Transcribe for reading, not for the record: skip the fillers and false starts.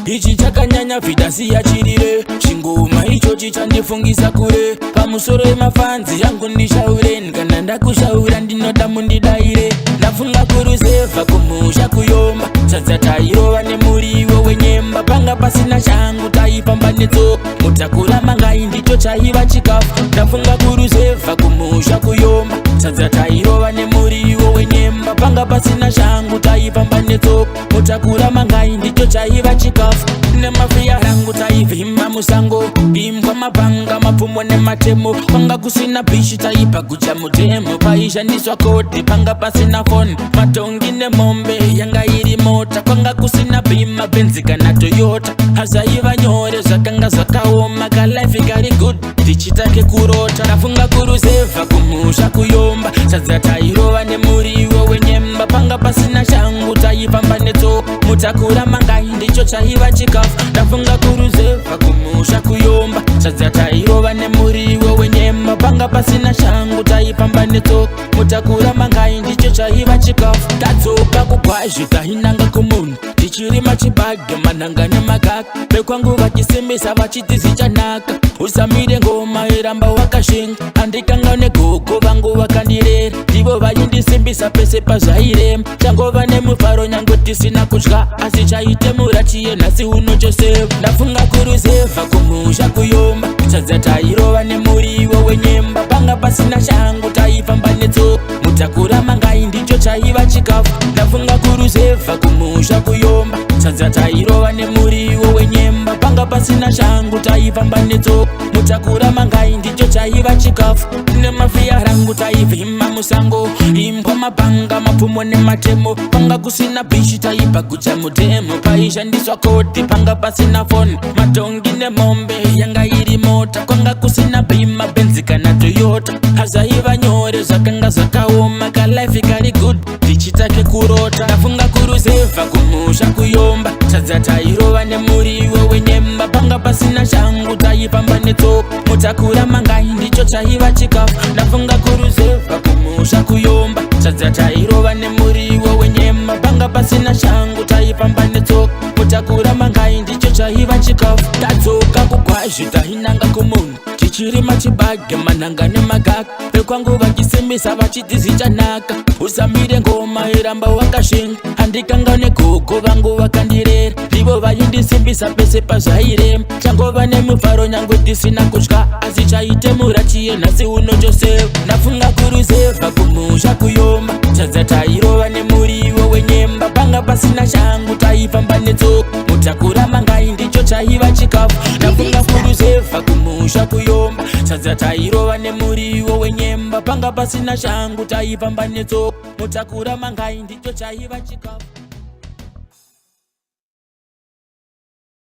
Ichi chakanyanya vidasi ya chirire chingoma icho chichandifungisa kure pamusoro emafanzi yangu ndishaure kana ndakushaura ndinoda mundidaire ndafunga kuruzevha kumusha kuyomba sadza tairova nemuriwo wenyemba panga pasina changu taipamba netso mutakura mangai ndicho chaiva chikafu ndafunga kuruzevha kumusha kuyomba sadza tairova nemuriwo wenyemba panga pasina changu taipamba netso mutakura mangai ndicho chaiva chikafu nemafia rangu taivhima musango bimbwa mapanga mapfumo nematemo panga kusina bishi taipa kucha mutemo paishandiswa koti panga pasina foni matongi nemombe yanga iri mota panga kusina bima benzi kana toyota hazaiva nyore zvakanga zvakaoma kalife kari good ndichitake kurota ndafunga kuruzevha kumusha kuyomba sadza tairova nemuriwo wenyemba panga pasina shangu taipamba netso mutakura mangai ndicho chaiva chikafu ndafunga kuruzevha kumusha kuyomba sadza tairova nemuriwo wenyemba panga pasina shangu taipamba netso mutakura mangai ndicho chaiva chikafu tadzoka kukwazvi tainanga kumunhu tichiri machibage manhanga nemakaka bekwangu vachisimbisa vachiti zvichanaka usamire ngoma iramba wakashinga andikanga negogo vangu vakandirera ndivo vaindisimbisa pese pazvairema changova nemufaro nyange tisina kudya asi chaite murachiye nhasi uno joseph ndafunga kuruzevha kumusha kuyomba sadza tairova nemuriwo wenyemba panga pasina shangu taifamba netso mutakura mangai ndicho chaiva chikafu ndafunga kuruzevha kumusha kuyomba sadza tairova nemuriwo wenyemba panga pasina shangu taifamba netso mutakura mangai ndicho chaiva chikafu nemafia rangu taivhima musango imbwa mapanga mapfumo nematemo panga kusina bishi taipa kucha mutemo paishandiswa koti panga pasina foni matongi nemombe yanga iri mota kwanga kusina bima benzi kana toyota hazaiva nyore zvakanga zvakaoma kalife kari good ndichitake kurota ndafunga kuruzevha kumusha kuyomba sadza tairova nemuriwo wenyemba panga pasina shangu taipamba netso mutakura mangai ndicho chaiva chikafu ndafunga kuruzevha kumusha kuyomba sadza tairova nemuriwo wenyemba panga pasina shangu taipamba netso mutakura mangai ndicho chaiva chikafu tadzoka kukwazvi tainanga kumunhu tichiri machibage manhanga nemakaka bekwangu vachisimbisa vachiti zvichanaka usamire ngoma iramba wakashinga andikanga negogo vangu vakandirera ndivo vaindisimbisa pese pazvairema changova nemufaro nyange tisina kudya asi chaite murachiye nhasi uno joseph ndafunga kuruzevha kumusha kuyomba sadza tairova nemuriwo wenyemba panga pasina shangu taifamba netso mutakura mangai ndicho chaiva chikafu ndafunga kuruzevha kumusha kuyomba sadza tairova nemuriwo wenyemba panga pasina shangu taifamba netso mutakura mangai ndicho chaiva chikafu.